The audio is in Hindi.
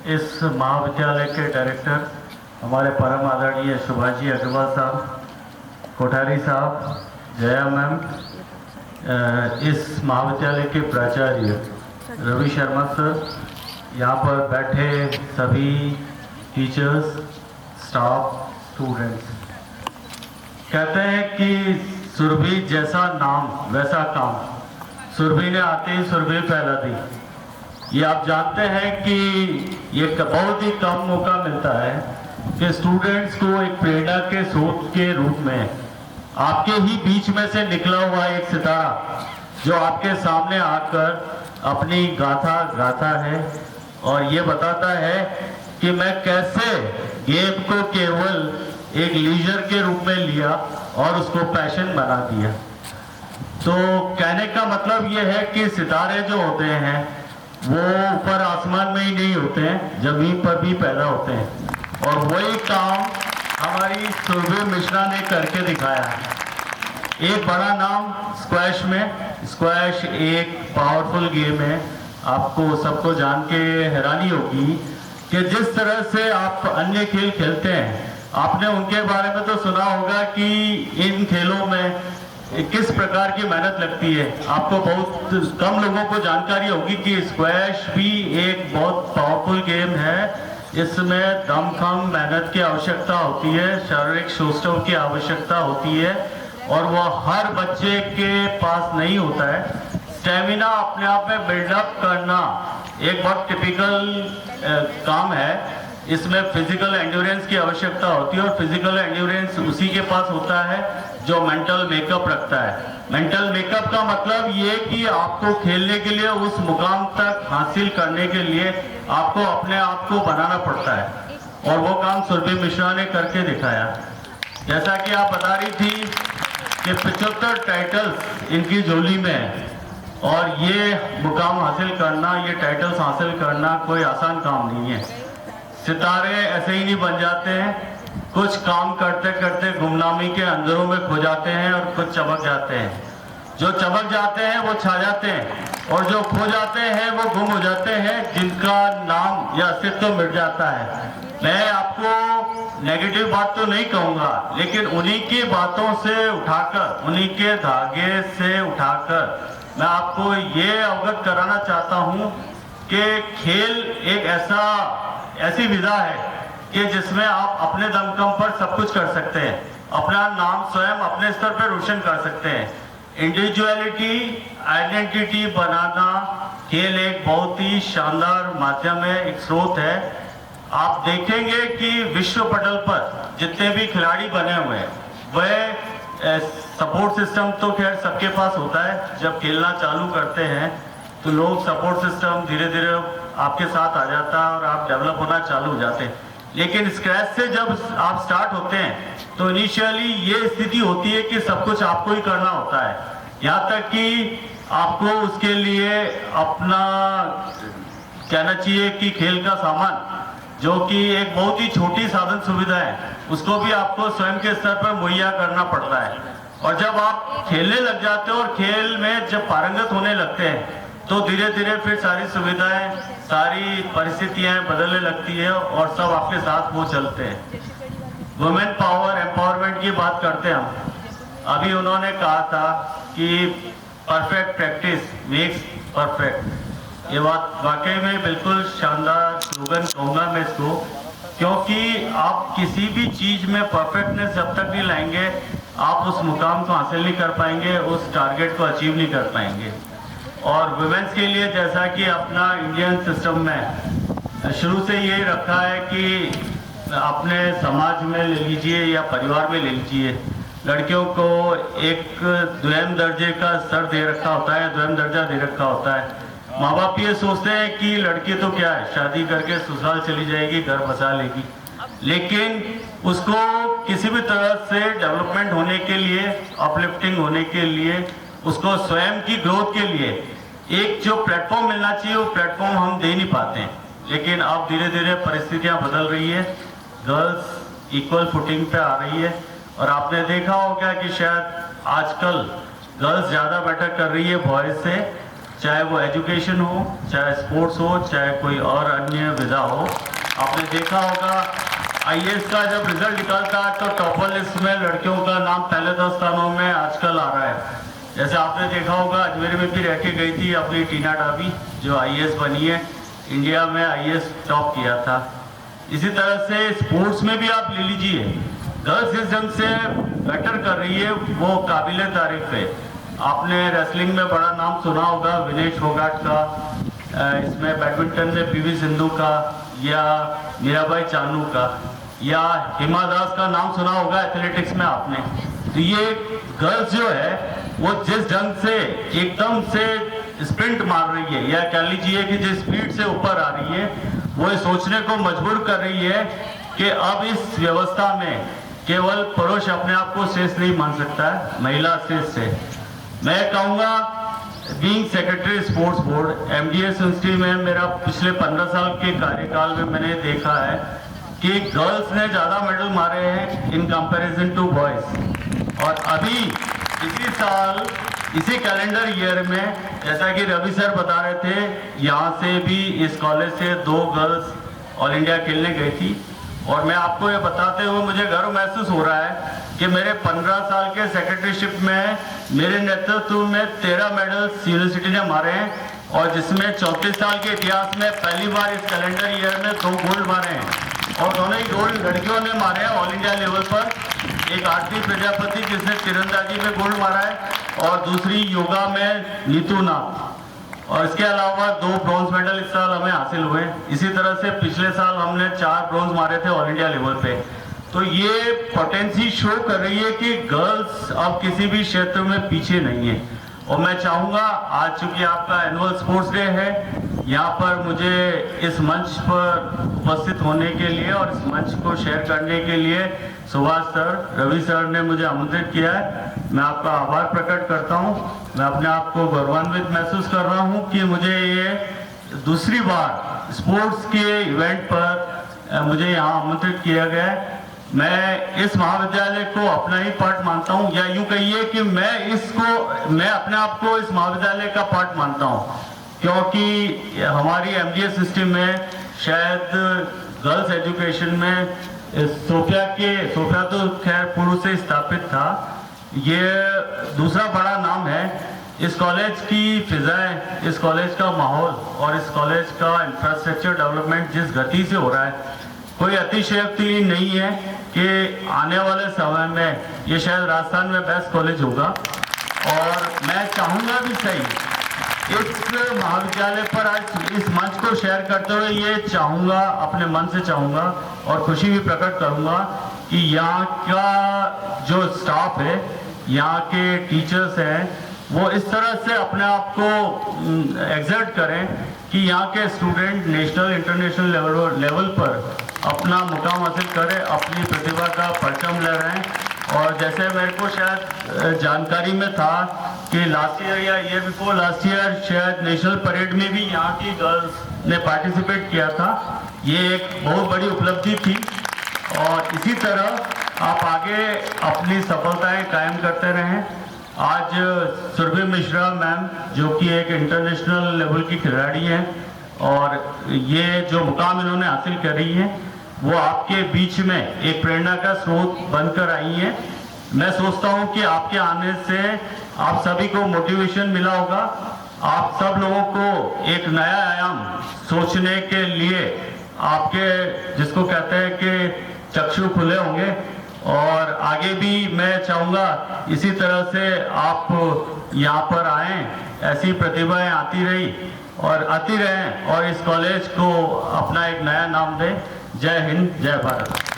इस महाविद्यालय के डायरेक्टर हमारे परम आदरणीय सुभाष जी अग्रवाल साहब, कोठारी साहब, जया मैम, इस महाविद्यालय के प्राचार्य रवि शर्मा सर, यहाँ पर बैठे सभी टीचर्स, स्टाफ, स्टूडेंट्स। कहते हैं कि सुरभि जैसा नाम वैसा काम। सुरभि ने आते ही सुरभि फैला दी। ये आप जानते हैं कि ये बहुत ही कम मौका मिलता है कि स्टूडेंट्स को एक प्रेरणा के स्रोत के रूप में आपके ही बीच में से निकला हुआ एक सितारा जो आपके सामने आकर अपनी गाथा गाता है और ये बताता है कि मैं कैसे गेम को केवल एक लीजर के रूप में लिया और उसको पैशन बना दिया। तो कहने का मतलब ये है कि सितारे जो होते हैं वो ऊपर आसमान में ही नहीं होते हैं, जमीन पर भी पैदा होते हैं और वही काम हमारी सुरभि मिश्रा ने करके दिखाया है। एक बड़ा नाम स्क्वैश में। स्क्वैश एक पावरफुल गेम है। आपको सबको जान के हैरानी होगी कि जिस तरह से आप अन्य खेल खेलते हैं, आपने उनके बारे में तो सुना होगा कि इन खेलों में किस प्रकार की मेहनत लगती है। आपको बहुत कम लोगों को जानकारी होगी कि स्क्वैश भी एक बहुत पावरफुल गेम है। इसमें दमखम मेहनत की आवश्यकता होती है, शारीरिक शोषण की आवश्यकता होती है और वह हर बच्चे के पास नहीं होता है। स्टेमिना अपने आप में बिल्डअप करना एक बहुत टिपिकल काम है। इसमें फिजिकल एंड्योरेंस की आवश्यकता होती है और फिजिकल एंड्योरेंस उसी के पास होता है जो मेंटल मेकअप रखता है। मेंटल मेकअप का मतलब ये कि आपको खेलने के लिए उस मुकाम तक हासिल करने के लिए आपको अपने आप को बनाना पड़ता है और वो काम सुरभि मिश्रा ने करके दिखाया। जैसा कि आप बता रही थी कि 75 टाइटल्स इनकी झोली में है और ये मुकाम हासिल करना, ये टाइटल्स हासिल करना कोई आसान काम नहीं है। सितारे ऐसे ही नहीं बन जाते हैं। कुछ काम करते करते गुमनामी के अंदरों में खो जाते हैं और कुछ चमक जाते हैं। जो चमक जाते हैं वो छा जाते हैं और जो खो जाते हैं वो गुम हो जाते हैं, जिनका नाम या अस्तित्व मिट जाता है। मैं आपको नेगेटिव बात तो नहीं कहूँगा, लेकिन उन्हीं की बातों से उठाकर, उन्हीं के धागे से उठाकर मैं आपको ये अवगत कराना चाहता हूँ कि खेल एक ऐसी विधा है कि जिसमें आप अपने दमखम पर सब कुछ कर सकते हैं, अपना नाम स्वयं अपने स्तर पर रोशन कर सकते हैं। इंडिविजुअलिटी, आइडेंटिटी बनाना खेल एक बहुत ही शानदार माध्यम है, एक स्रोत है। आप देखेंगे कि विश्व पटल पर जितने भी खिलाड़ी बने हुए हैं वह सपोर्ट सिस्टम तो खैर सबके पास होता है। जब खेलना चालू करते हैं तो लोग सपोर्ट सिस्टम धीरे धीरे आपके साथ आ जाता है और आप डेवलप होना चालू हो जाते हैं। लेकिन स्क्रैच से जब आप स्टार्ट होते हैं तो इनिशियली ये स्थिति होती है कि सब कुछ आपको ही करना होता है, यहाँ तक कि आपको उसके लिए अपना कहना चाहिए कि खेल का सामान, जो कि एक बहुत ही छोटी साधन सुविधा है, उसको भी आपको स्वयं के स्तर पर मुहैया करना पड़ता है। और जब आप खेलने लग जाते हो और खेल में जब पारंगत होने लगते हैं तो धीरे धीरे फिर सारी सुविधाएं, सारी परिस्थितियां बदलने लगती है और सब आपके साथ वो चलते हैं। वुमेन पावर एम्पावरमेंट की बात करते हैं हम। अभी उन्होंने कहा था कि परफेक्ट प्रैक्टिस मेक्स परफेक्ट। ये बात वाकई में बिल्कुल शानदार स्लोगन कहूँगा मैं इसको, क्योंकि आप किसी भी चीज में परफेक्टनेस जब तक नहीं लाएंगे आप उस मुकाम को हासिल नहीं कर पाएंगे, उस टारगेट को अचीव नहीं कर पाएंगे। और वुमेन्स के लिए जैसा कि अपना इंडियन सिस्टम में शुरू से यही रखा है कि अपने समाज में ले लीजिए या परिवार में ले लीजिए, लड़कियों को एक द्वैम दर्जे का स्तर दे रखा होता है, द्वैम दर्जा दे रखा होता है। माँ बाप ये सोचते हैं कि लड़की तो क्या है, शादी करके ससुराल चली जाएगी, घर बसा लेगी, लेकिन उसको किसी भी तरह से डेवलपमेंट होने के लिए, अपलिफ्टिंग होने के लिए, उसको स्वयं की ग्रोथ के लिए एक जो प्लेटफॉर्म मिलना चाहिए वो प्लेटफॉर्म हम दे नहीं पाते हैं। लेकिन अब धीरे धीरे परिस्थितियां बदल रही है, गर्ल्स इक्वल फुटिंग पे आ रही है और आपने देखा होगा कि शायद आजकल गर्ल्स ज़्यादा बेटर कर रही है बॉयज से। चाहे वो एजुकेशन हो, चाहे स्पोर्ट्स हो, चाहे कोई और अन्य विधा हो। आपने देखा होगा आईएएस का जब रिजल्ट निकलता है तो टॉपर लिस्ट में लड़कियों का नाम पहले 10 स्थानों में आजकल आ रहा है। जैसे आपने देखा होगा अजमेर में भी रह के गई थी अपनी टीना डाबी, जो आईएएस बनी है, इंडिया में आईएएस टॉप किया था। इसी तरह से स्पोर्ट्स में भी आप ले लीजिए, गर्ल्स जिस ढंग से बेटर कर रही है वो काबिले तारीफ है। आपने रेसलिंग में बड़ा नाम सुना होगा विनेश फोगाट का, इसमें बैडमिंटन में पीवी सिंधु का, या मीराबाई चानू का, या हिमा दास का नाम सुना होगा एथलेटिक्स में आपने। तो ये गर्ल्स जो है वो जिस ढंग से एकदम से स्प्रिंट मार रही है, या कह लीजिए कि जिस स्पीड से ऊपर आ रही है, वो ये सोचने को मजबूर कर रही है कि अब इस व्यवस्था में केवल पुरुष अपने आप को श्रेष्ठ नहीं मान सकता है, महिला श्रेष्ठ है। मैं कहूँगा being secretary sports board MDS university में मेरा पिछले 15 साल के कार्यकाल में मैंने देखा है कि गर्ल्स ने ज़्यादा मेडल मारे हैं इन कंपैरिजन टू बॉयज़। और अभी इसी साल इसी कैलेंडर ईयर में, जैसा कि रवि सर बता रहे थे, यहाँ से भी इस कॉलेज से 2 गर्ल्स ऑल इंडिया खेलने गई थी। और मैं आपको ये बताते हुए मुझे गर्व महसूस हो रहा है कि मेरे 15 साल के सेक्रेटरीशिप में मेरे नेतृत्व में 13 मेडल्स यूनिवर्सिटी ने मारे हैं, और जिसमें 34 साल के इतिहास में पहली बार इस कैलेंडर ईयर में 2 गोल्ड मारे हैं, और दोनों ही गोल्ड लड़कियों ने मारे हैं ऑल इंडिया लेवल पर। एक आरती प्रजापति जिसने तीरंदाजी में गोल्ड मारा है, और दूसरी योगा में नीतू नाथ। और इसके अलावा 2 ब्रॉन्ज मेडल इस साल हमें हासिल हुए। इसी तरह से पिछले साल हमने 4 ब्रॉन्ज मारे थे ऑल इंडिया लेवल पे। तो ये पोटेंसी शो कर रही है कि गर्ल्स अब किसी भी क्षेत्र में पीछे नहीं है। और मैं चाहूँगा, आज चूंकि आपका एनुअल स्पोर्ट्स डे है, यहाँ पर मुझे इस मंच पर उपस्थित होने के लिए और इस मंच को शेयर करने के लिए सुभाष सर, रवि सर ने मुझे आमंत्रित किया है। मैं आपका आभार प्रकट करता हूँ। मैं अपने आप को गौरवान्वित महसूस कर रहा हूँ कि मुझे ये दूसरी बार स्पोर्ट्स के इवेंट पर मुझे यहाँ आमंत्रित किया गया है। मैं इस महाविद्यालय को अपना ही पार्ट मानता हूँ, या यूँ कहिए कि मैं अपने आप को इस महाविद्यालय का पार्ट मानता हूँ, क्योंकि हमारी एमडीएस सिस्टम में शायद गर्ल्स एजुकेशन में सोफिया तो खैर पूर्व से स्थापित था, ये दूसरा बड़ा नाम है। इस कॉलेज की फिजाएं, इस कॉलेज का माहौल और इस कॉलेज का इंफ्रास्ट्रक्चर डेवलपमेंट जिस गति से हो रहा है, कोई अतिशयोक्ति नहीं है कि आने वाले समय में ये शायद राजस्थान में बेस्ट कॉलेज होगा। और मैं चाहूँगा भी सही, इस महाविद्यालय पर आज इस मंच को शेयर करते हुए ये चाहूँगा, अपने मन से चाहूँगा और खुशी भी प्रकट करूँगा कि यहाँ का जो स्टाफ है, यहाँ के टीचर्स हैं, वो इस तरह से अपने आप को एग्जर्ट करें कि यहाँ के स्टूडेंट नेशनल इंटरनेशनल लेवल पर अपना मुकाम हासिल करें, अपनी प्रतिभा का परचम ले रहे हैं। और जैसे मेरे को शायद जानकारी में था कि लास्ट ईयर या ईयर बिफोर लास्ट ईयर शायद नेशनल परेड में भी यहाँ की गर्ल्स ने पार्टिसिपेट किया था। ये एक बहुत बड़ी उपलब्धि थी, और इसी तरह आप आगे अपनी सफलताएं कायम करते रहें। आज सुरभि मिश्रा मैम, जो कि एक इंटरनेशनल लेवल की खिलाड़ी हैं, और ये जो मुकाम इन्होंने हासिल करी है वो आपके बीच में एक प्रेरणा का स्रोत बनकर आई है। मैं सोचता हूं कि आपके आने से आप सभी को मोटिवेशन मिला होगा, आप सब लोगों को एक नया आयाम सोचने के लिए आपके, जिसको कहते हैं कि चक्षु खुले होंगे। और आगे भी मैं चाहूँगा इसी तरह से आप यहाँ पर आएँ, ऐसी प्रतिभाएं आती रही और आती रहें, और इस कॉलेज को अपना एक नया नाम दें। जय हिंद, जय भारत।